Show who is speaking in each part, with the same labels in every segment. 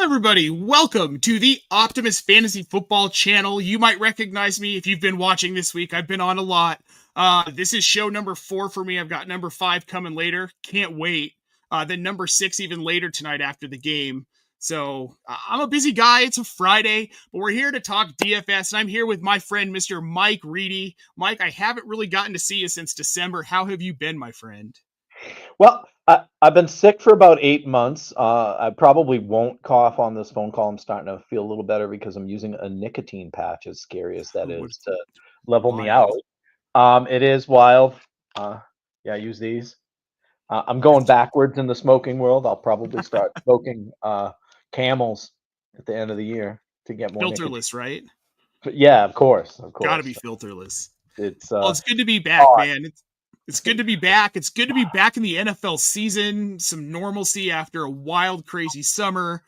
Speaker 1: Everybody, welcome to the Optimus Fantasy Football channel. You might recognize me if you've been watching this week. I've been on a lot. This is show number 4 for me. I've got number 5 coming later. Can't wait. Then number 6 even later tonight after the game. So I'm a busy guy. It's a Friday, but we're here to talk DFS, and I'm here with my friend, Mr. Mike Reedy. Mike, I haven't really gotten to see you since December. How have you been, my friend?
Speaker 2: Well, I've been sick for about 8 months. I probably won't cough on this phone call. I'm starting to feel a little better because I'm using a nicotine patch, as scary as that is, to level me out. It is wild. Yeah, I use these. I'm going backwards in the smoking world. I'll probably start smoking Camels at the end of the year to get more
Speaker 1: filterless, nicotine. Right?
Speaker 2: But yeah, of course.
Speaker 1: Gotta be filterless.
Speaker 2: It's
Speaker 1: good to be back, man. It's good to be back. It's good to be back in the NFL season, some normalcy after a wild, crazy summer.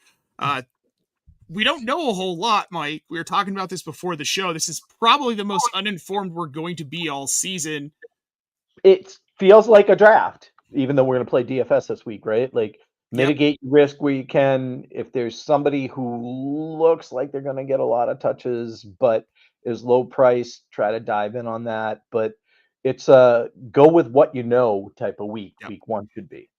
Speaker 1: We don't know a whole lot, Mike. We were talking about this before the show. This is probably the most uninformed we're going to be all season.
Speaker 2: It feels like a draft, even though we're going to play DFS this week, right? Like, mitigate risk where you can. If there's somebody who looks like they're going to get a lot of touches but is low price, try to dive in on that. But it's a go with what you know type of week. Week 1 should be.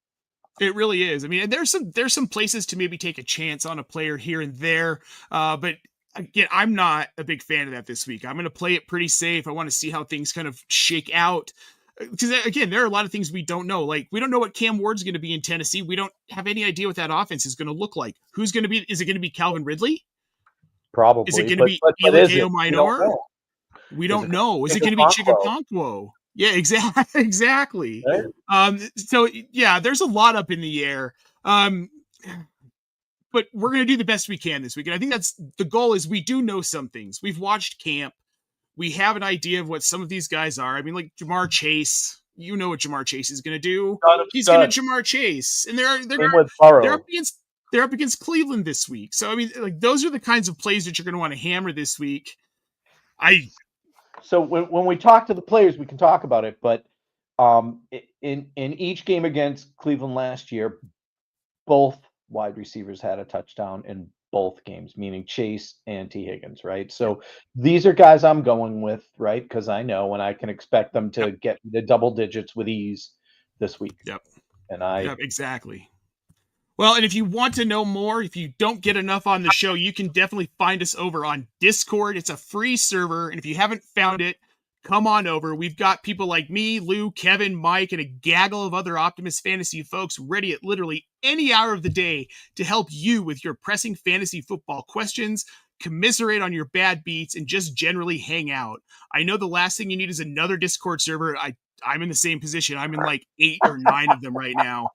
Speaker 1: It really is. I mean, and there's some places to maybe take a chance on a player here and there. But again, I'm not a big fan of that this week. I'm going to play it pretty safe. I want to see how things kind of shake out. Because again, there are a lot of things we don't know. Like, we don't know what Cam Ward's going to be in Tennessee. We don't have any idea what that offense is going to look like. Who's going to be? Is it going to be Calvin Ridley?
Speaker 2: Probably.
Speaker 1: Is it going to be Elikeo Minor? We don't know. Is it going to be Chigakonkwo? Yeah, exactly. Right? So yeah, there's a lot up in the air. But we're going to do the best we can this week. And I think that's the goal. Is we do know some things. We've watched camp. We have an idea of what some of these guys are. I mean, like Jamar Chase, you know what Jamar Chase is going to do. He's going to Jamar Chase. And they're up against Cleveland this week. So, I mean, like, those are the kinds of plays that you're going to want to hammer this week.
Speaker 2: So when we talk to the players, we can talk about it. But in each game against Cleveland last year, both wide receivers had a touchdown in both games, meaning Chase and T. Higgins, right? So these are guys I'm going with, right? Because I know and I can expect them to get the double digits with ease this week. And
Speaker 1: exactly. Well, and if you want to know more, if you don't get enough on the show, you can definitely find us over on Discord. It's a free server, and if you haven't found it, come on over. We've got people like me, Lou, Kevin, Mike, and a gaggle of other Optimus Fantasy folks ready at literally any hour of the day to help you with your pressing fantasy football questions, commiserate on your bad beats, and just generally hang out. I know the last thing you need is another Discord server. I'm in the same position. I'm in like 8 or 9 of them right now.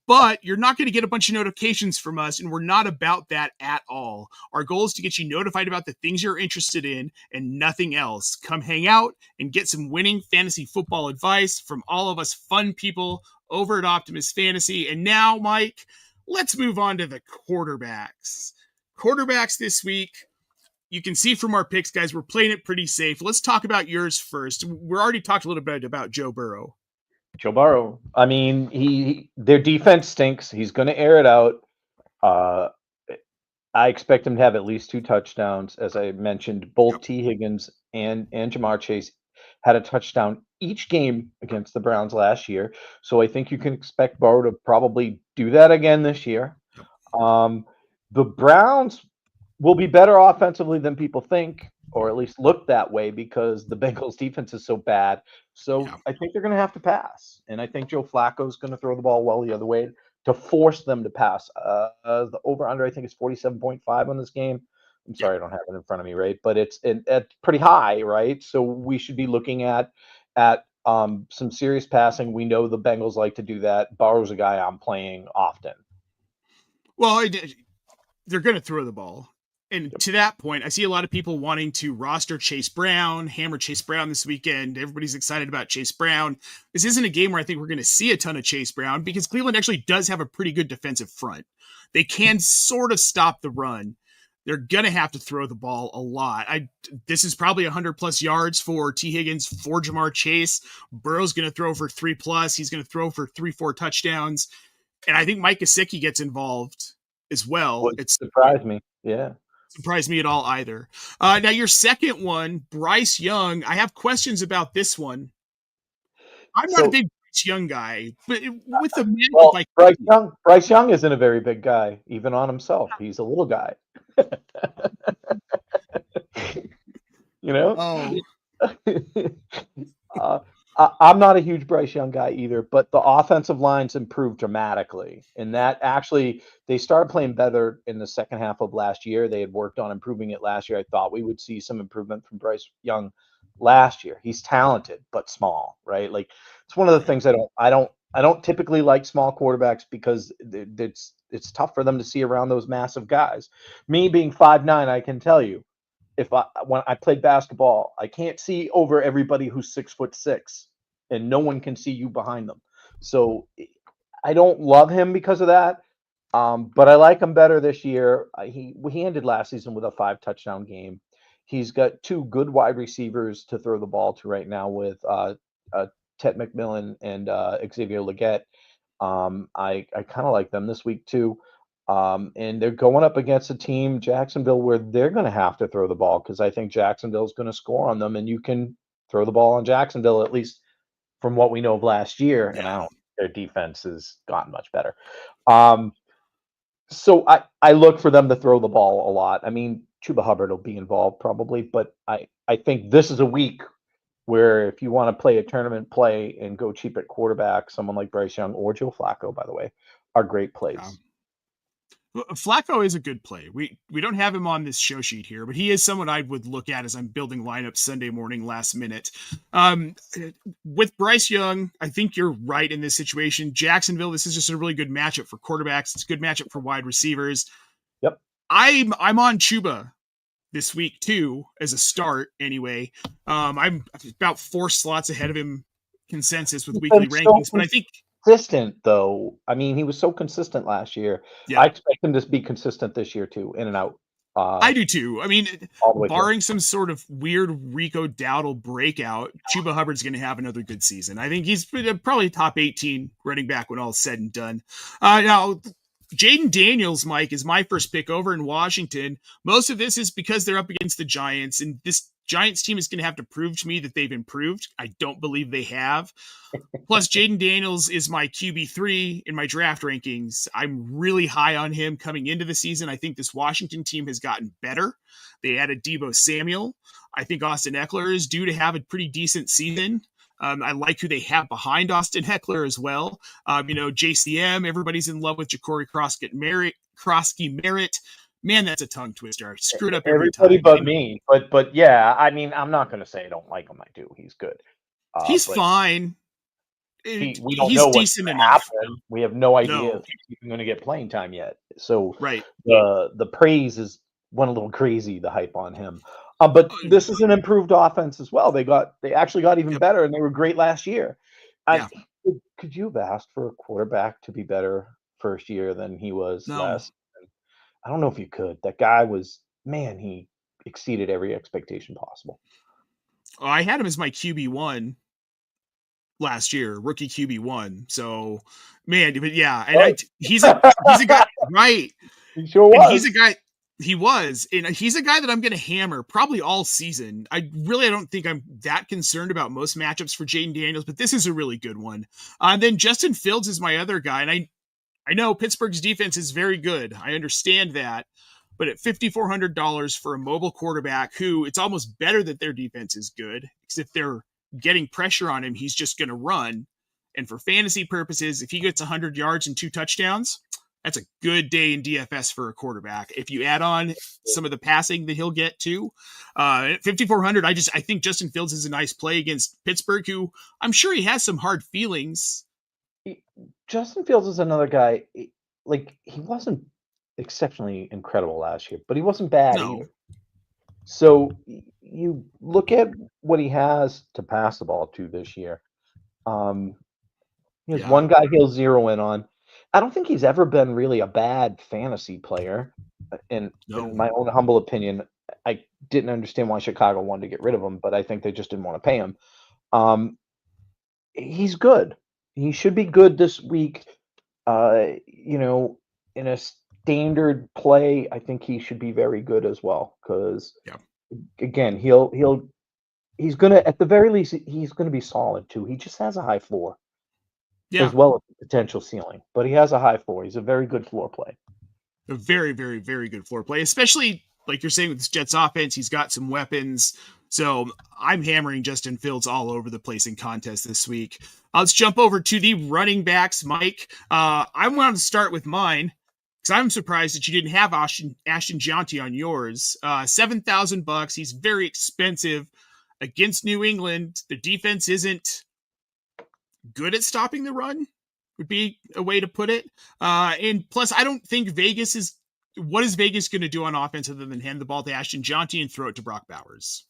Speaker 1: But you're not going to get a bunch of notifications from us, and we're not about that at all. Our goal is to get you notified about the things you're interested in and nothing else. Come hang out and get some winning fantasy football advice from all of us fun people over at Optimus Fantasy. And now, Mike, let's move on to the quarterbacks. Quarterbacks this week. You can see from our picks, guys, we're playing it pretty safe. Let's talk about yours first. We're already talked a little bit about Joe Burrow.
Speaker 2: I mean, their defense stinks. He's going to air it out. I expect him to have at least 2 touchdowns. As I mentioned, both T. Higgins and Jamar Chase had a touchdown each game against the Browns last year. So I think you can expect Burrow to probably do that again this year. The Browns will be better offensively than people think, or at least look that way, because the Bengals defense is so bad. So I think they're going to have to pass. And I think Joe Flacco is going to throw the ball well the other way to force them to pass. The over-under, I think, is 47.5 on this game. I'm sorry, I don't have it in front of me, right? But it's pretty high, right? So we should be looking at some serious passing. We know the Bengals like to do that. Burrow's a guy I'm playing often.
Speaker 1: Well, they're going to throw the ball. And to that point, I see a lot of people wanting to roster Chase Brown, hammer Chase Brown this weekend. Everybody's excited about Chase Brown. This isn't a game where I think we're going to see a ton of Chase Brown because Cleveland actually does have a pretty good defensive front. They can sort of stop the run. They're going to have to throw the ball a lot. This is probably 100 plus yards for T. Higgins, for Jamar Chase. Burrow's going to throw for 3+. He's going to throw for 3-4 touchdowns. And I think Mike Gesicki gets involved as well.
Speaker 2: It surprised me. Yeah.
Speaker 1: Surprised me at all either. Now your second one, Bryce Young. I have questions about this one. I'm not a big Bryce Young guy, but with the
Speaker 2: Bryce Young isn't a very big guy, even on himself. He's a little guy. You know? I'm not a huge Bryce Young guy either, but the offensive lines improved dramatically. And that actually, they started playing better in the second half of last year. They had worked on improving it last year. I thought we would see some improvement from Bryce Young last year. He's talented, but small, right? Like, it's one of the things I don't typically like small quarterbacks because it's tough for them to see around those massive guys. Me being 5'9", I can tell you, when I played basketball, I can't see over everybody who's 6'6", and no one can see you behind them. So I don't love him because of that. But I like him better this year. He ended last season with a 5-touchdown game. He's got 2 good wide receivers to throw the ball to right now with Ted McMillan and Xavier Legette. I kind of like them this week too. And they're going up against a team, Jacksonville, where they're going to have to throw the ball because I think Jacksonville is going to score on them, and you can throw the ball on Jacksonville, at least from what we know of last year. Yeah. And I don't think their defense has gotten much better. So I look for them to throw the ball a lot. I mean, Chuba Hubbard will be involved probably, but I think this is a week where if you want to play a tournament play and go cheap at quarterback, someone like Bryce Young or Joe Flacco, by the way, are great plays.
Speaker 1: Flacco is a good play. We don't have him on this show sheet here, but he is someone I would look at as I'm building lineups Sunday morning last minute. With Bryce Young, I think you're right in this situation. Jacksonville, this is just a really good matchup for quarterbacks. It's a good matchup for wide receivers.
Speaker 2: Yep.
Speaker 1: I'm on Chuba this week too, as a start anyway. I'm about 4 slots ahead of him consensus with weekly rankings, but I think
Speaker 2: consistent though. I mean, he was so consistent last year. Yeah. I expect him to be consistent this year too, in and out.
Speaker 1: I do too. I mean, barring some sort of weird Rico Dowdle breakout, Chuba Hubbard's going to have another good season. I think he's probably top 18 running back when all is said and done. Now, Jaden Daniels, Mike, is my first pick over in Washington. Most of this is because they're up against the Giants, and this Giants team is going to have to prove to me that they've improved. I don't believe they have. Plus, Jaden Daniels is my QB3 in my draft rankings. I'm really high on him coming into the season. I think this Washington team has gotten better. They added Deebo Samuel. I think Austin Eckler is due to have a pretty decent season. I like who they have behind Austin Eckler as well. JCM, everybody's in love with Ja'Cory Krosky Merritt. Man, that's a tongue twister. I screwed up
Speaker 2: everybody but me. But yeah, I mean, I'm not going to say I don't like him. I do. He's good.
Speaker 1: He's fine.
Speaker 2: We don't know what's going to happen. We have no idea if he's even going to get playing time yet. So
Speaker 1: right.
Speaker 2: The praise went a little crazy, the hype on him. But this is an improved offense as well. They actually got even better, and they were great last year. Could you have asked for a quarterback to be better first year than he was last? I don't know if you could. That guy he exceeded every expectation possible.
Speaker 1: Oh, I had him as my QB1 last year, rookie QB1. So, man, but yeah, and he's a guy, right?
Speaker 2: He sure was.
Speaker 1: And he's a guy. He was, and he's a guy that I'm going to hammer probably all season. I don't think I'm that concerned about most matchups for Jaden Daniels, but this is a really good one. Then Justin Fields is my other guy, and I know Pittsburgh's defense is very good. I understand that, but at $5,400 for a mobile quarterback who it's almost better that their defense is good, because if they're getting pressure on him, he's just going to run. And for fantasy purposes, if he gets 100 yards and 2 touchdowns, that's a good day in DFS for a quarterback. If you add on some of the passing that he'll get too, at 5,400, I think Justin Fields is a nice play against Pittsburgh, who I'm sure he has some hard feelings.
Speaker 2: Justin Fields is another guy. Like, he wasn't exceptionally incredible last year, but he wasn't bad
Speaker 1: No.
Speaker 2: either. So you look at what he has to pass the ball to this year. He has
Speaker 1: Yeah.
Speaker 2: one guy he'll zero in on. I don't think he's ever been really a bad fantasy player. In
Speaker 1: No.
Speaker 2: my own humble opinion, I didn't understand why Chicago wanted to get rid of him, but I think they just didn't want to pay him. He's good. He should be good this week. In a standard play, I think he should be very good as well. Because
Speaker 1: Yeah.
Speaker 2: again, he's gonna at the very least he's gonna be solid too. He just has a high floor
Speaker 1: Yeah.
Speaker 2: as well as a potential ceiling, but he has a high floor. He's a very good floor play.
Speaker 1: A very, very, very good floor play, especially like you're saying with this Jets offense. He's got some weapons. So I'm hammering Justin Fields all over the place in contests this week. Let's jump over to the running backs, Mike. I want to start with mine because I'm surprised that you didn't have Ashton Gianti on yours. $7,000. He's very expensive against New England. The defense isn't good at stopping the run, would be a way to put it. And plus, I don't think Vegas is. What is Vegas going to do on offense other than hand the ball to Ashton Gianti and throw it to Brock Bowers?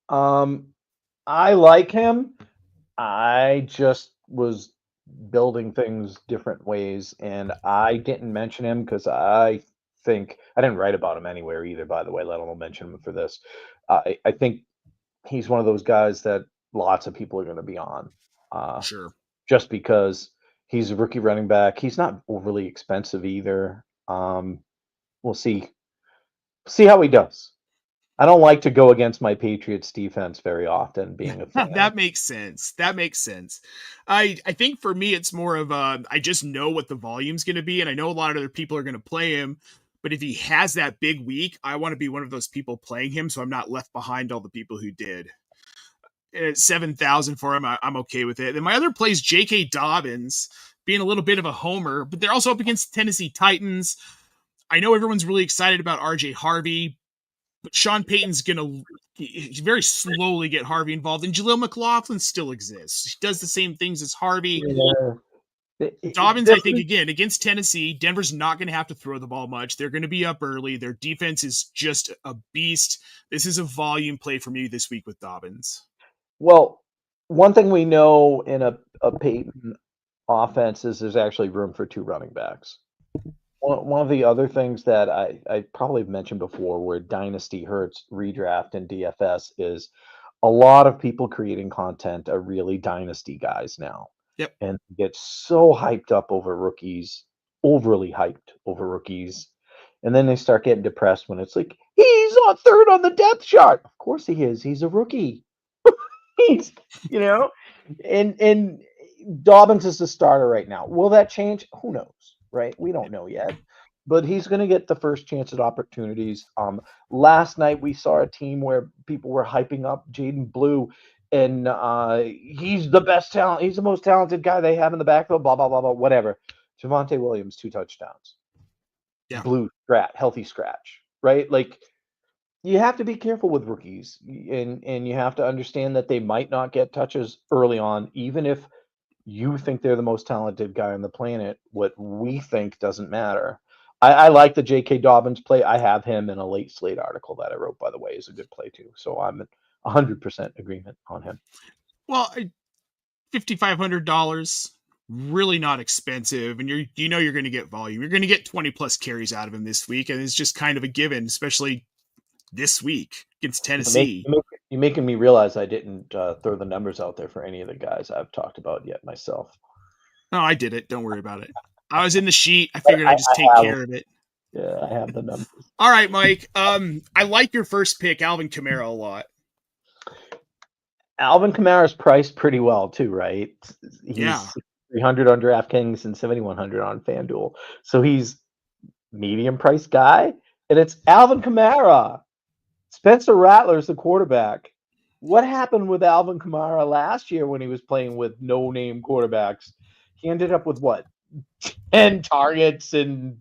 Speaker 2: I like him. I just was building things different ways, and I didn't mention him because I think I didn't write about him anywhere either, by the way, let alone mention him for this. I think he's one of those guys that lots of people are going to be on,
Speaker 1: Sure.
Speaker 2: just because he's a rookie running back. He's not overly expensive either. We'll see how he does. I don't like to go against my Patriots defense very often, being a fan.
Speaker 1: That makes sense. That makes sense. I think for me, it's more of I just know what the volume's going to be, and I know a lot of other people are going to play him. But if he has that big week, I want to be one of those people playing him, so I'm not left behind all the people who did. And at 7,000 for him, I'm okay with it. And my other play is J.K. Dobbins, being a little bit of a homer, but they're also up against Tennessee Titans. I know everyone's really excited about R.J. Harvey, but Sean Payton's going to very slowly get Harvey involved, and Jaleel McLaughlin still exists. He does the same things as Harvey.
Speaker 2: Yeah.
Speaker 1: Dobbins, I think, again, against Tennessee, Denver's not going to have to throw the ball much. They're going to be up early. Their defense is just a beast. This is a volume play for me this week with Dobbins.
Speaker 2: Well, one thing we know in a Peyton offense is there's actually room for two running backs. One of the other things that I probably mentioned before where Dynasty hurts redraft and DFS is a lot of people creating content are really Dynasty guys now.
Speaker 1: Yep.
Speaker 2: And get so hyped up over rookies, overly hyped over rookies. And then they start getting depressed when it's like, he's on third on the depth chart. Of course he is. He's a rookie. He's, and Dobbins is the starter right now. Will that change? Who knows, right? We don't know yet. But he's going to get the first chance at opportunities. Last night we saw a team where people were hyping up Jaden Blue, and he's the best talent. He's the most talented guy they have in the backfield. Blah blah blah blah. Whatever. Javonte Williams 2 touchdowns.
Speaker 1: Yeah.
Speaker 2: Blue healthy scratch, right? Like you have to be careful with rookies, and you have to understand that they might not get touches early on, even if you think they're the most talented guy on the planet. What we think doesn't matter. I like the J.K. Dobbins play. I have him in a late slate article that I wrote, by the way, is a good play too. So I'm 100% agreement on him.
Speaker 1: Well, $5,500, really not expensive, and you're going to get volume. You're going to get 20 plus carries out of him this week, and it's just kind of a given, especially this week against Tennessee.
Speaker 2: You're making me realize I didn't throw the numbers out there for any of the guys I've talked about yet myself.
Speaker 1: No, I did it. Don't worry about it. I was in the sheet. I figured I'd just take care of it.
Speaker 2: Yeah, I have the numbers.
Speaker 1: All right, Mike. I like your first pick, Alvin Kamara, a lot.
Speaker 2: Alvin Kamara's priced pretty well too, right?
Speaker 1: He's
Speaker 2: 300 on DraftKings and 7,100 on FanDuel. So he's medium price guy, and it's Alvin Kamara. Spencer Rattler's the quarterback. What happened with Alvin Kamara last year when he was playing with no-name quarterbacks? He ended up with what? 10 targets and,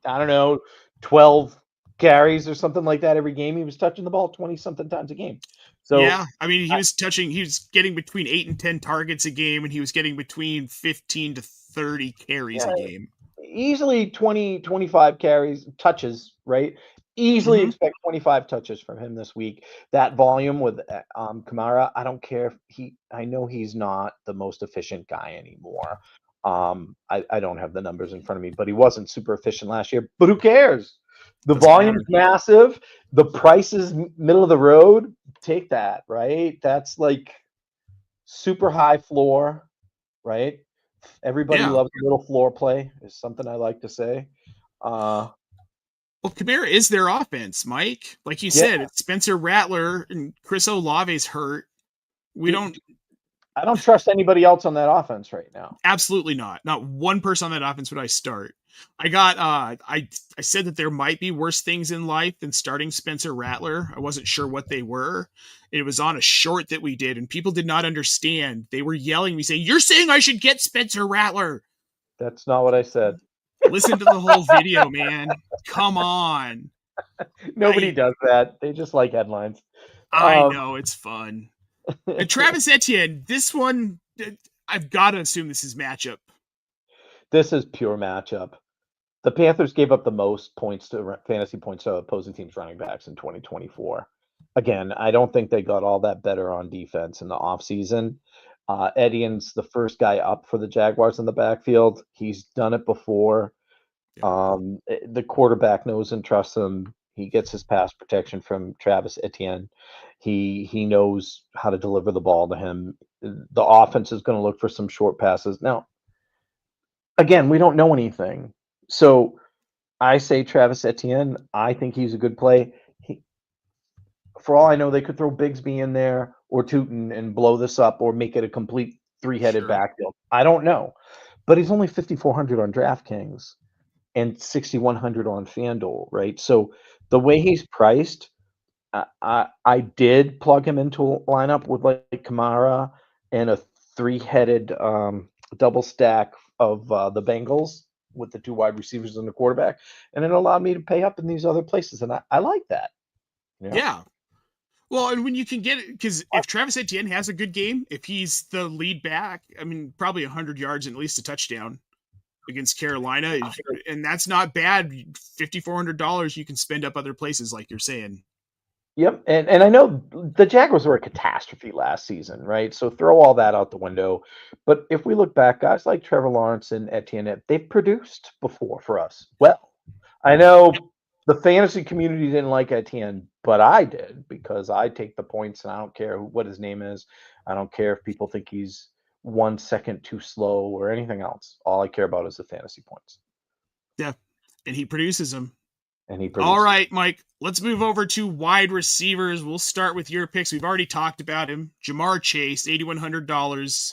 Speaker 2: I don't know, 12 carries or something like that every game. He was touching the ball 20-something times a game. So
Speaker 1: yeah, I mean, he was getting between 8 and 10 targets a game, and he was getting between 15 to 30 carries a game.
Speaker 2: easily 20, 25 carries, touches, right? Easily
Speaker 1: Mm-hmm.
Speaker 2: expect 25 touches from him this week. That volume with Kamara, I don't care if I know he's not the most efficient guy anymore. I don't have the numbers in front of me, but he wasn't super efficient last year. But who cares? The
Speaker 1: Doesn't
Speaker 2: volume's
Speaker 1: matter.
Speaker 2: massive. The price is middle of the road. Take that, right? That's like super high floor, right? Everybody
Speaker 1: Yeah.
Speaker 2: loves a little floor play, is something I like to say. Uh,
Speaker 1: Well, Kamara is their offense, Mike. Like you
Speaker 2: yeah,
Speaker 1: said, it's Spencer Rattler and Chris Olave's hurt. We don't.
Speaker 2: I don't trust anybody else on that offense right now.
Speaker 1: Absolutely not. Not one person on that offense would I start. I got I said that there might be worse things in life than starting Spencer Rattler. I wasn't sure what they were. It was on a short that we did, and people did not understand. They were yelling at me saying, "You're saying I should get Spencer Rattler."
Speaker 2: That's not what I said.
Speaker 1: Listen to the whole video, man. Come on.
Speaker 2: Nobody does that. They just like headlines.
Speaker 1: I
Speaker 2: Um,
Speaker 1: know it's fun. And Travis Etienne, this one, I've got to assume this is matchup.
Speaker 2: this is pure matchup. The Panthers gave up the most points to fantasy points to opposing teams running backs in 2024. Again, I don't think they got all that better on defense in the offseason. Etienne's the first guy up for the Jaguars in the backfield. He's done it before.
Speaker 1: Yeah.
Speaker 2: The quarterback knows and trusts him. He gets his pass protection from Travis Etienne. He knows how to deliver the ball to him. The offense is going to look for some short passes. Now, again, we don't know anything. So I say Travis Etienne. I think he's a good play. For all I know, they could throw Bigsby in there or Tootin and blow this up or make it a complete three-headed
Speaker 1: Sure.
Speaker 2: backfield. I don't know. But he's only 5,400 on DraftKings and 6,100 on FanDuel, right? So the way he's priced, I did plug him into a lineup with like Kamara and a three-headed double stack of the Bengals with the two wide receivers and the quarterback, and it allowed me to pay up in these other places, and I like that. You know?
Speaker 1: Yeah. Well, and when you can get it, because if Travis Etienne has a good game, if he's the lead back, I mean, probably 100 yards and at least a touchdown against Carolina, and that's not bad. $5,400 you can spend up other places, like you're saying.
Speaker 2: Yep, and I know the Jaguars were a catastrophe last season, right? So throw all that out the window. But if we look back, guys like Trevor Lawrence and Etienne, they've produced before for us. Well, I know the fantasy community didn't like Etienne, but I did because I take the points and I don't care what his name is. I don't care if people think he's 1 second too slow or anything else. All I care about is the fantasy points.
Speaker 1: Yeah, and he produces them.
Speaker 2: And he
Speaker 1: All
Speaker 2: produces.
Speaker 1: right, Mike, let's move over to wide receivers. We'll start with your picks. We've already talked about him. Jamar Chase, $8,100.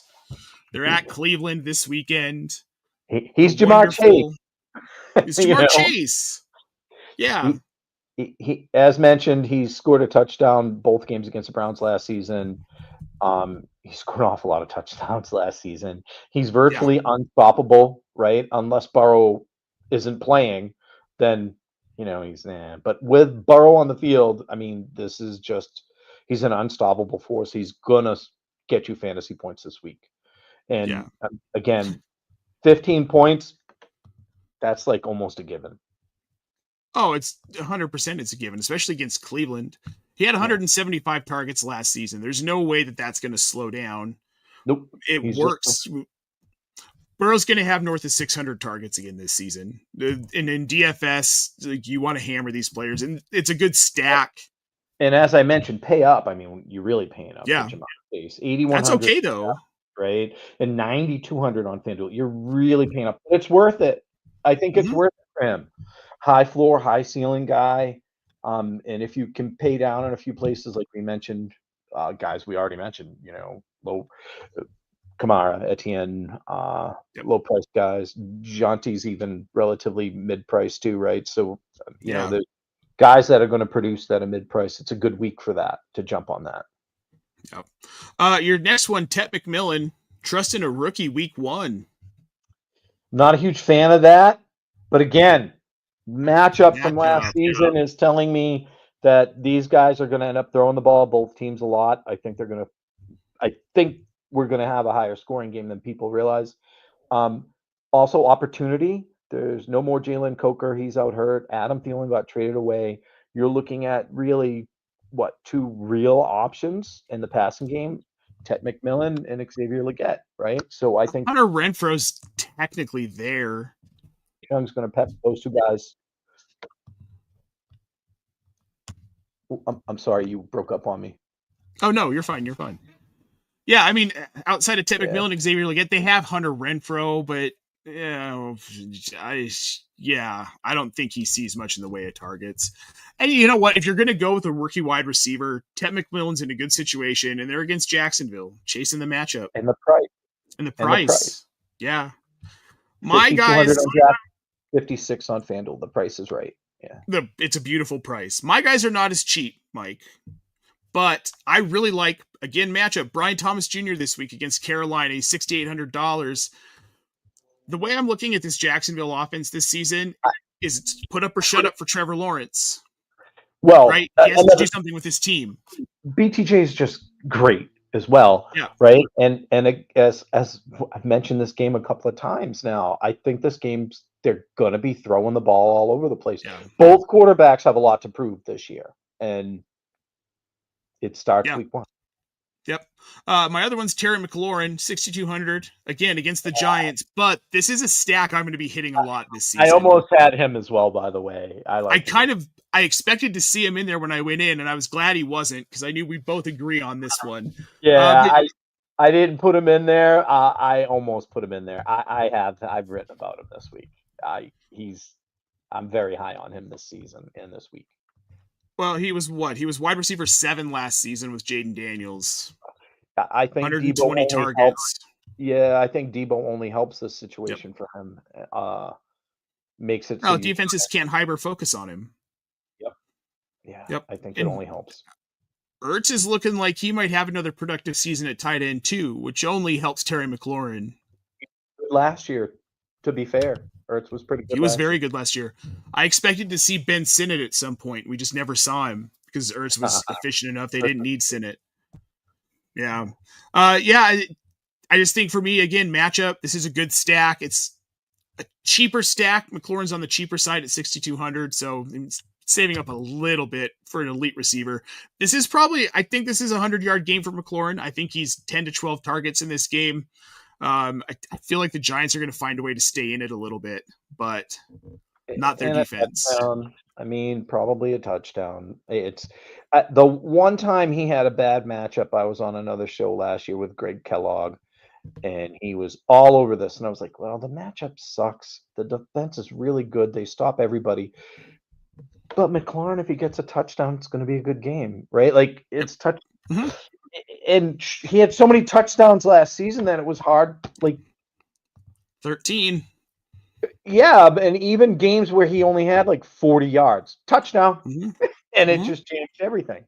Speaker 1: They're at Cleveland this weekend. The
Speaker 2: He's Jamar Chase.
Speaker 1: wonderful. It's
Speaker 2: you
Speaker 1: Jamar
Speaker 2: know,
Speaker 1: Chase. Yeah.
Speaker 2: he, as mentioned, he scored a touchdown both games against the Browns last season. He scored an awful lot of touchdowns last season. He's
Speaker 1: Yeah.
Speaker 2: virtually unstoppable, right? Unless Burrow isn't playing, then he's But with Burrow on the field, I mean, this is just he's an unstoppable force. He's gonna get you fantasy points this week.
Speaker 1: Yeah.
Speaker 2: And again, 15 points, that's like almost a given.
Speaker 1: Oh, it's 100% it's a given, especially against Cleveland. He had
Speaker 2: Yeah.
Speaker 1: 175 targets last season. There's no way that that's going to slow down.
Speaker 2: Nope.
Speaker 1: It
Speaker 2: He's just
Speaker 1: works. Burrow's going to have north of 600 targets again this season. And in DFS, like, you want to hammer these players, and it's a good stack.
Speaker 2: and as I mentioned, pay up. I mean, you're really paying up for
Speaker 1: Yeah.
Speaker 2: Jamar Chase.
Speaker 1: That's
Speaker 2: 8,100,
Speaker 1: okay, though.
Speaker 2: right? And 9,200 on FanDuel. You're really paying up. It's worth it. I think it's
Speaker 1: Mm-hmm.
Speaker 2: worth it for him. High floor, high ceiling guy. And if you can pay down in a few places, like we mentioned, guys we already mentioned, low Kamara, Etienne,
Speaker 1: Yep.
Speaker 2: low price guys. Jonty's even relatively mid price too, right? So
Speaker 1: Yeah.
Speaker 2: the guys that are going to produce that at mid price, it's a good week for that to jump on that.
Speaker 1: Yep. Your next one, Tet McMillan, trusting a rookie week 1.
Speaker 2: Not a huge fan of that, but again, matchup from last season is telling me that these guys are going to end up throwing the ball both teams a lot. I think we're going to have a higher scoring game than people realize. Also, opportunity. There's no more Jalen Coker. He's out hurt. Adam Thielen got traded away. You're looking at really two real options in the passing game: Ted McMillan and Xavier Legette, right? So I think
Speaker 1: Hunter Renfro's technically there.
Speaker 2: Young's going to pep those two guys. I'm sorry, you broke up on me.
Speaker 1: Oh no, you're fine. You're fine. Yeah, I mean, outside of Ted McMillan and Xavier Legette, they have Hunter Renfro, but I don't think he sees much in the way of targets. And you know what? If you're going to go with a rookie wide receiver, Ted McMillan's in a good situation, and they're against Jacksonville, chasing the matchup.
Speaker 2: And the price.
Speaker 1: And the price. Yeah.
Speaker 2: My guys. 56 on FanDuel. The price is right. Yeah.
Speaker 1: It's a beautiful price. My guys are not as cheap, Mike. But I really like, again, matchup, Brian Thomas Jr. this week against Carolina. He's $6,800. The way I'm looking at this Jacksonville offense this season is put up or shut up for Trevor Lawrence.
Speaker 2: Well,
Speaker 1: right? He has to do something with his team.
Speaker 2: BTJ is just great as well, right? And as I've mentioned this game a couple of times now, I think this game's they're going to be throwing the ball all over the place. Yeah. Both quarterbacks have a lot to prove this year, and it starts week 1.
Speaker 1: Yep. My other one's Terry McLaurin, 6,200, again, against the Giants. But this is a stack I'm going to be hitting a lot this season.
Speaker 2: I almost had him as well, by the way.
Speaker 1: I expected to see him in there when I went in, and I was glad he wasn't, because I knew we both agree on this one.
Speaker 2: Yeah, I didn't put him in there. I almost put him in there. I've written about him this week. I'm very high on him this season and this week.
Speaker 1: Well, he was what? He was wide receiver 7 last season with Jaden Daniels.
Speaker 2: I think
Speaker 1: 120 targets.
Speaker 2: I think Debo only helps this situation for him. Makes it.
Speaker 1: So defenses can't hyper focus on him.
Speaker 2: Yep. I think it only helps.
Speaker 1: Ertz is looking like he might have another productive season at tight end too, which only helps Terry McLaurin.
Speaker 2: Last year, to be fair, Ertz was pretty good.
Speaker 1: He was very good last year. I expected to see Ben Sinnott at some point. We just never saw him because Ertz was efficient enough. They didn't need Sinnott. Yeah. I just think for me, again, matchup, this is a good stack. It's a cheaper stack. McLaurin's on the cheaper side at 6,200. So it's saving up a little bit for an elite receiver. I think this is a 100-yard game for McLaurin. I think he's 10 to 12 targets in this game. I feel like the Giants are going to find a way to stay in it a little bit, but not their defense.
Speaker 2: Probably a touchdown. It's the one time he had a bad matchup. I was on another show last year with Greg Kellogg, and he was all over this. And I was like, well, the matchup sucks. The defense is really good. They stop everybody. But McLaurin, if he gets a touchdown, it's going to be a good game, right? Like, it's touch. Mm-hmm. And he had so many touchdowns last season that it was hard. Like
Speaker 1: 13.
Speaker 2: Yeah, and even games where he only had like 40 yards, touchdown, and it just changed everything.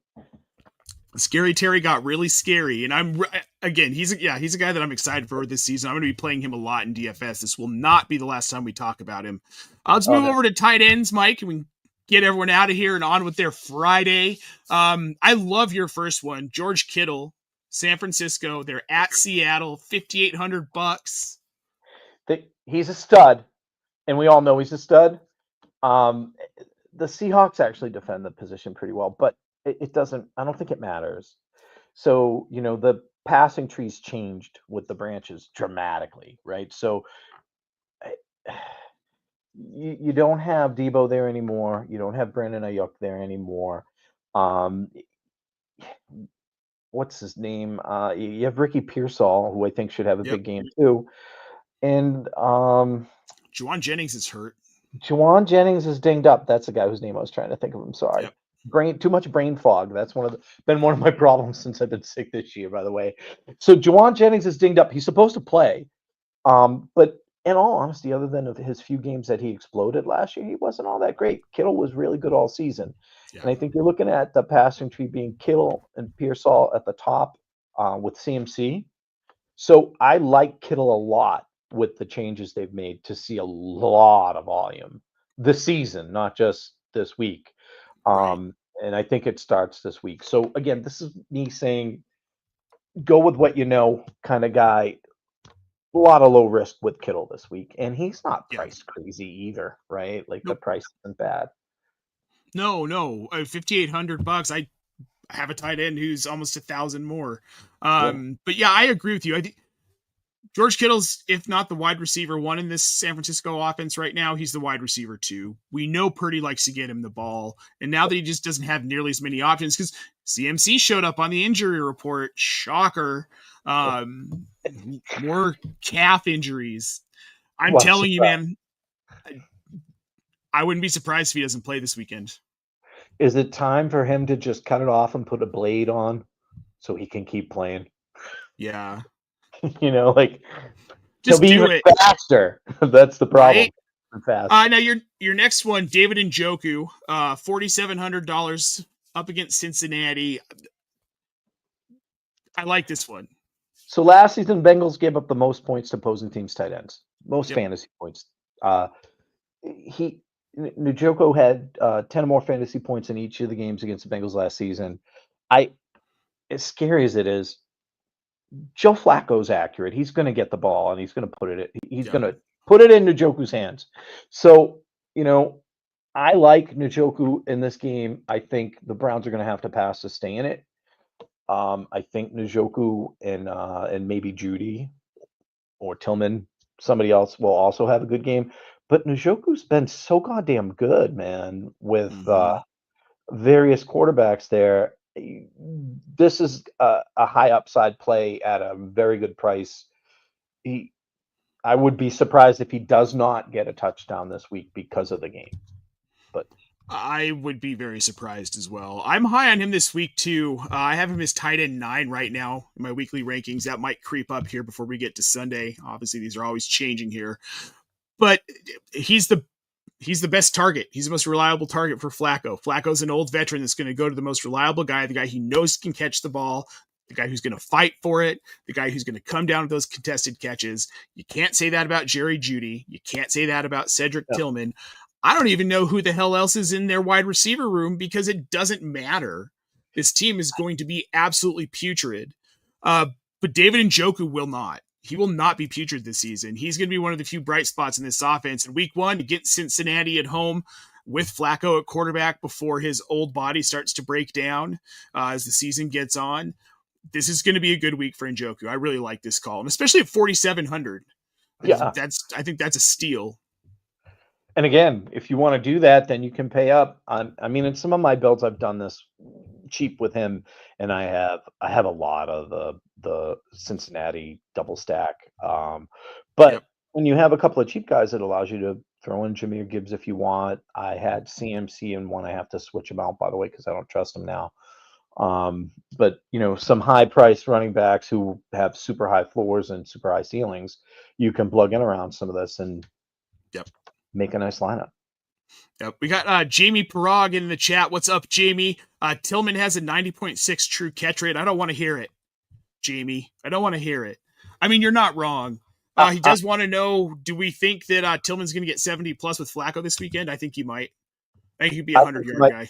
Speaker 1: Scary Terry got really scary, and he's a guy that I'm excited for this season. I'm going to be playing him a lot in DFS. This will not be the last time we talk about him. Let's move over to tight ends, Mike, and we can get everyone out of here and on with their Friday. I love your first one, George Kittle, San Francisco. They're at Seattle, $5,800.
Speaker 2: He's a stud, and we all know he's a stud. The Seahawks actually defend the position pretty well, but it doesn't. I don't think it matters. So the passing trees changed with the branches dramatically, right? So you don't have Debo there anymore. You don't have Brandon Ayuk there anymore. What's his name? You have Ricky Pearsall, who I think should have a big game too. And
Speaker 1: Juwan Jennings is hurt.
Speaker 2: Juwan Jennings is dinged up. That's the guy whose name I was trying to think of. I'm sorry. Too much brain fog. That's been one of my problems since I've been sick this year, by the way. So Juwan Jennings is dinged up. He's supposed to play. But in all honesty, other than his few games that he exploded last year, he wasn't all that great. Kittle was really good all season. Yeah. And I think you're looking at the passing tree being Kittle and Pearsall at the top with CMC. So I like Kittle a lot with the changes they've made to see a lot of volume this season, not just this week. And I think it starts this week. So again, this is me saying, go with what you know kind of guy. a lot of low risk with Kittle this week, and he's not
Speaker 1: Yeah.
Speaker 2: priced crazy either, right? Like the
Speaker 1: Nope.
Speaker 2: price isn't bad.
Speaker 1: No, no. $5,800. I have a tight end who's almost 1,000 more.
Speaker 2: Yeah.
Speaker 1: But yeah, I agree with you. I think George Kittle's, if not the wide receiver one in this San Francisco offense right now, he's the wide receiver two. We know Purdy likes to get him the ball. And now that he just doesn't have nearly as many options, because CMC showed up on the injury report. Shocker. More calf injuries. I'm
Speaker 2: What a
Speaker 1: telling you,
Speaker 2: surprise.
Speaker 1: man, I wouldn't be surprised if he doesn't play this weekend.
Speaker 2: Is it time for him to just cut it off and put a blade on so he can keep playing?
Speaker 1: Yeah.
Speaker 2: Like he'll
Speaker 1: Just
Speaker 2: be
Speaker 1: do
Speaker 2: even
Speaker 1: it.
Speaker 2: faster. That's the problem.
Speaker 1: Right?
Speaker 2: Faster.
Speaker 1: Now your next one, David Njoku, $4,700 up against Cincinnati. I like this one.
Speaker 2: So last season, Bengals gave up the most points to opposing teams' tight ends, most
Speaker 1: Yep.
Speaker 2: fantasy points. Njoku had 10 or more fantasy points in each of the games against the Bengals last season. As scary as it is, Joe Flacco's accurate. He's going to get the ball and he's going to put it. He's going to put it in Njoku's hands. So I like Njoku in this game. I think the Browns are going to have to pass to stay in it. I think Njoku and maybe Judy or Tillman, somebody else will also have a good game. But Njoku's been so goddamn good, man, with various quarterbacks there. This is a high upside play at a very good price. I would be surprised if he does not get a touchdown this week because of the game. But
Speaker 1: I would be very surprised as well. I'm high on him this week too. I have him as tight end 9 right now in my weekly rankings. That might creep up here before we get to Sunday. Obviously, these are always changing here, but he's the best target. He's the most reliable target for Flacco. Flacco's an old veteran that's going to go to the most reliable guy, the guy he knows can catch the ball, the guy who's going to fight for it, the guy who's going to come down with those contested catches. You can't say that about Jerry Jeudy. You can't say that about Cedric Tillman. I don't even know who the hell else is in their wide receiver room because it doesn't matter. This team is going to be absolutely putrid. But David Njoku will not. He will not be putrid this season. He's going to be one of the few bright spots in this offense. In week 1, to get Cincinnati at home with Flacco at quarterback before his old body starts to break down as the season gets on. This is going to be a good week for Njoku. I really like this call, and especially at 4,700.
Speaker 2: yeah,
Speaker 1: I think that's a steal.
Speaker 2: and again, if you want to do that, then you can pay up. In some of my builds, I've done this cheap with him, and I have a lot of the Cincinnati double stack. But when you have a couple of cheap guys, it allows you to throw in Jahmyr Gibbs if you want. I had CMC in one. I have to switch him out, by the way, because I don't trust him now. But some high priced running backs who have super high floors and super high ceilings, you can plug in around some of this and make a nice lineup.
Speaker 1: Yep. We got Jamie Parag in the chat. What's up, Jamie? Tillman has a 90.6 true catch rate. I don't want to hear it, Jamie. I don't want to hear it. I mean, you're not wrong. He does want to know, do we think that Tillman's going to get 70 plus with Flacco this weekend? I think he might. I think he'd be a 100-yard guy.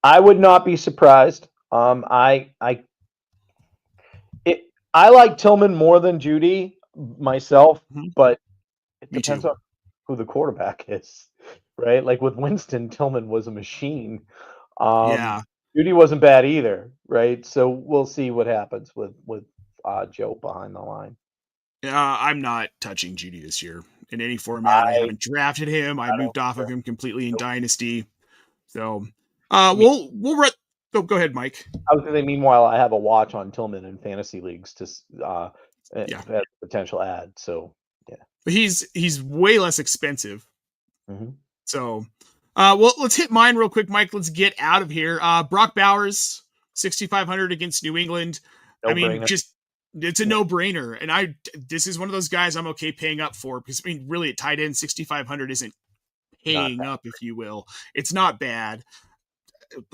Speaker 2: I would not be surprised. I like Tillman more than Judy myself, but it depends on who the quarterback is, right? Like with Winston, Tillman was a machine. Judy wasn't bad either, right? So we'll see what happens with Joe behind the line.
Speaker 1: I'm not touching Judy this year in any format. I haven't drafted him. I moved off of him completely in Dynasty. So we'll go ahead, Mike.
Speaker 2: I was going to say, meanwhile, I have a watch on Tillman in fantasy leagues to as a potential ad. So
Speaker 1: but he's way less expensive.
Speaker 2: Mm-hmm.
Speaker 1: So well, let's hit mine real quick, Mike. Let's get out of here. Brock Bowers, 6,500 against New England. It's a no-brainer. And this is one of those guys I'm okay paying up for because really at tight end, 6,500 isn't paying up, if you will. It's not bad.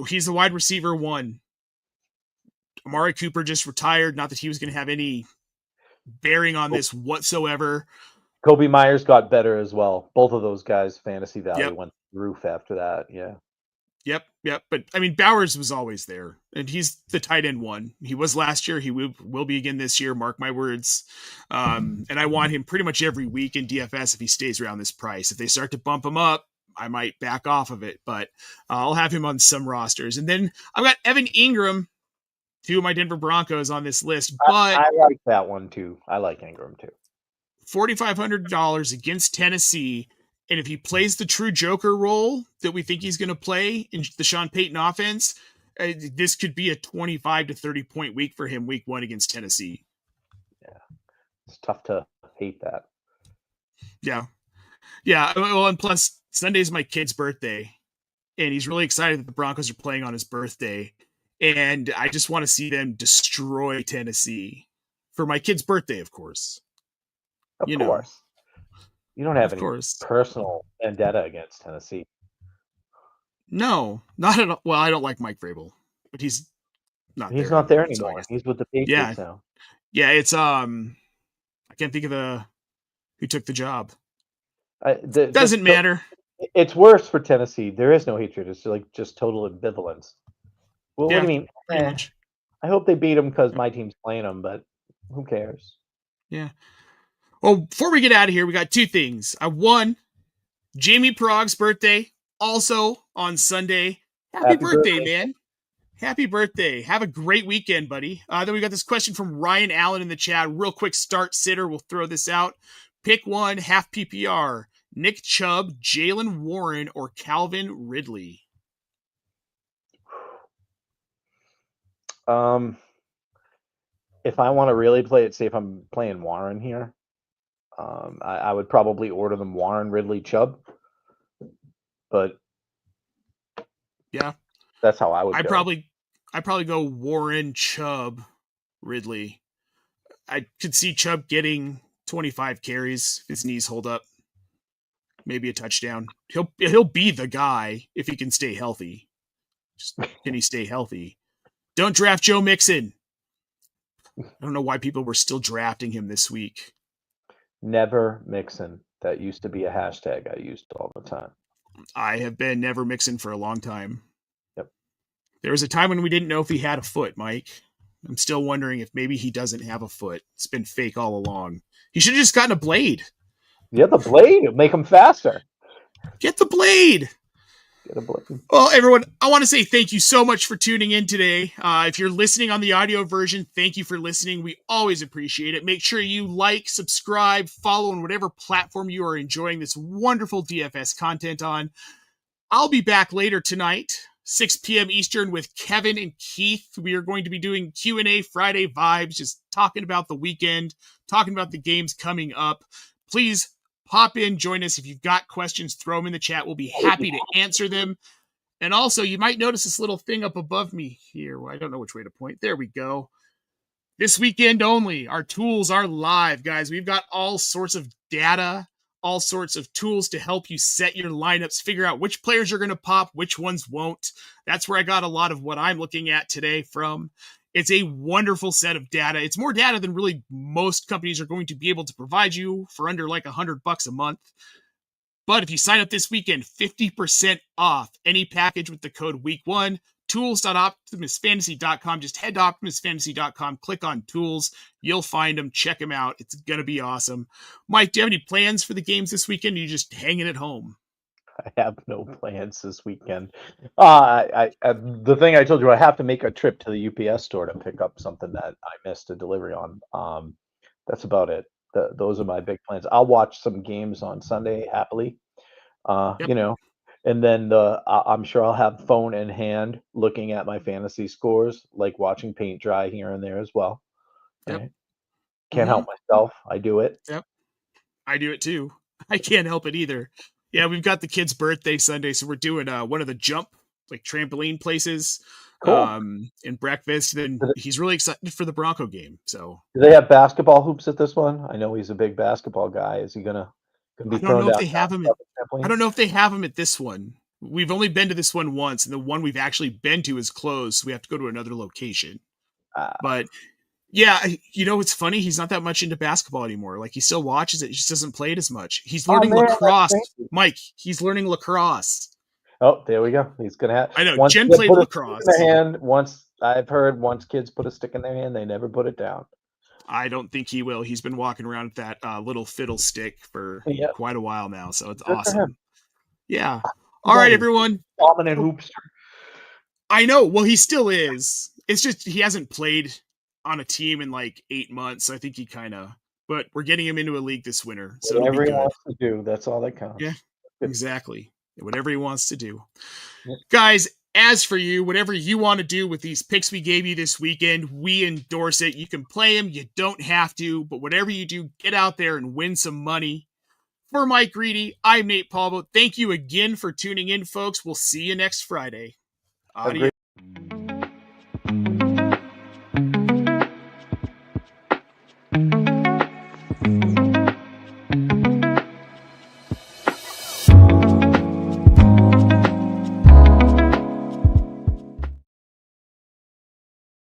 Speaker 1: He's the wide receiver 1. Amari Cooper just retired. Not that he was going to have any bearing on this whatsoever.
Speaker 2: Kobe Myers got better as well. Both of those guys, fantasy value went through the roof after that. Yeah.
Speaker 1: Yep. But I mean, Bowers was always there, and he's the tight end one. He was last year. He will be again this year. Mark my words. And I want him pretty much every week in DFS if he stays around this price. If they start to bump him up, I might back off of it, but I'll have him on some rosters. And then I've got Evan Ingram, two of my Denver Broncos on this list, but
Speaker 2: I like that one too. I like Ingram too.
Speaker 1: $4,500 against Tennessee. And if he plays the true Joker role that we think he's going to play in the Sean Payton offense, this could be a 25 to 30 point week for him week 1 against Tennessee.
Speaker 2: Yeah. It's tough to hate that.
Speaker 1: Yeah. Well, and plus Sunday's my kid's birthday, and he's really excited that the Broncos are playing on his birthday. And I just want to see them destroy Tennessee for my kid's birthday, of course.
Speaker 2: Of course. You don't have any personal vendetta against Tennessee.
Speaker 1: No, not at all. Well, I don't like Mike Vrabel, but he's not
Speaker 2: there anymore. He's with the Patriots now.
Speaker 1: Yeah, it's I can't think of who took the job. Doesn't matter.
Speaker 2: It's worse for Tennessee. There is no hatred. It's like just total ambivalence. Well, what do you mean? I hope they beat them because my team's playing them, but who cares?
Speaker 1: Yeah. Well, before we get out of here, we got two things. One, Jamie Prog's birthday, also on Sunday. Happy birthday, man. Happy birthday. Have a great weekend, buddy. Then we got this question from Ryan Allen in the chat. Real quick start sitter. We'll throw this out. Pick one, half PPR. Nick Chubb, Jalen Warren, or Calvin Ridley.
Speaker 2: If I want to really play it safe, I'm playing Warren here. I would probably order them Warren, Ridley, Chubb. But
Speaker 1: yeah,
Speaker 2: that's how I would.
Speaker 1: I probably go Warren, Chubb, Ridley. I could see Chubb getting 25 carries if his knees hold up. Maybe a touchdown. He'll be the guy if he can stay healthy. Just, can he stay healthy? Don't draft Joe Mixon. I don't know why people were still drafting him this week.
Speaker 2: Never Mixon. That used to be a hashtag I used all the time.
Speaker 1: I have been never Mixon for a long time.
Speaker 2: Yep.
Speaker 1: There was a time when we didn't know if he had a foot, Mike. I'm still wondering if maybe he doesn't have a foot. It's been fake all along. He should have just gotten a blade.
Speaker 2: Yeah, the blade. It'll make him faster.
Speaker 1: Get the blade.
Speaker 2: Get a blade.
Speaker 1: Well, everyone, I want to say thank you so much for tuning in today. If you're listening on the audio version, thank you for listening. We always appreciate it. Make sure you like, subscribe, follow on whatever platform you are enjoying this wonderful DFS content on. I'll be back later tonight, 6 p.m. Eastern, with Kevin and Keith. We are going to be doing Q&A Friday vibes, just talking about the weekend, talking about the games coming up. Please pop in, join us. If you've got questions, throw them in the chat. We'll be happy to answer them. And also, you might notice this little thing up above me here. Well, I don't know which way to point. There we go. This weekend only, our tools are live, guys. We've got all sorts of data, all sorts of tools to help you set your lineups, figure out which players are going to pop, which ones won't. That's where I got a lot of what I'm looking at today from. It's a wonderful set of data. It's more data than really most companies are going to be able to provide you for under like $100 a month. But if you sign up this weekend, 50% off any package with the code week1, tools.optimusfantasy.com. Just head to optimusfantasy.com, click on tools. You'll find them. Check them out. It's going to be awesome. Mike, do you have any plans for the games this weekend? Or are you just hanging at home?
Speaker 2: I have no plans this weekend. The thing I told you, I have to make a trip to the UPS store to pick up something that I missed a delivery on. That's about it. Those are my big plans. I'll watch some games on Sunday happily,
Speaker 1: Yep.
Speaker 2: and then I'm sure I'll have phone in hand looking at my fantasy scores, like watching paint dry here and there as well.
Speaker 1: Yep.
Speaker 2: Right? Can't help myself. I do it.
Speaker 1: Yep. I do it too. I can't help it either. Yeah, we've got the kid's birthday Sunday, so we're doing one of the jump, like trampoline places,
Speaker 2: Cool.
Speaker 1: and breakfast. Then he's really excited for the Bronco game. So,
Speaker 2: do they have basketball hoops at this one? I know he's a big basketball guy. Is he gonna be thrown down?
Speaker 1: I don't know if they have them at this one. We've only been to this one once, and the one we've actually been to is closed, so we have to go to another location. But yeah, it's funny. He's not that much into basketball anymore. Like, he still watches it. He just doesn't play it as much. He's learning lacrosse. Mike, he's learning lacrosse.
Speaker 2: Oh, there we go. He's gonna have.
Speaker 1: I know,
Speaker 2: Once
Speaker 1: Jen
Speaker 2: they
Speaker 1: played
Speaker 2: put a stick
Speaker 1: lacrosse.
Speaker 2: in their hand, once I've heard, once kids put a stick in their hand, they never put it down.
Speaker 1: I don't think he will. He's been walking around with that little fiddle stick for
Speaker 2: Yeah,
Speaker 1: quite a while now, so it's
Speaker 2: good for him.
Speaker 1: awesome. Yeah. All right, everyone.
Speaker 2: Dominant hoopster.
Speaker 1: I know. Well, he still is. It's just he hasn't played on a team in like 8 months. So I think he kind of. But we're getting him into a league this winter, so it'll be
Speaker 2: Whatever he
Speaker 1: good.
Speaker 2: wants to do, that's all that counts.
Speaker 1: Yeah, exactly. Whatever he wants to do.
Speaker 2: Yeah.
Speaker 1: Guys, as for you, whatever you want to do with these picks we gave you this weekend, we endorse it. You can play them. You don't have to. But whatever you do, get out there and win some money. For Mike Reedy, I'm Nate Polvogt. Thank you again for tuning in, folks. We'll see you next Friday. Adios.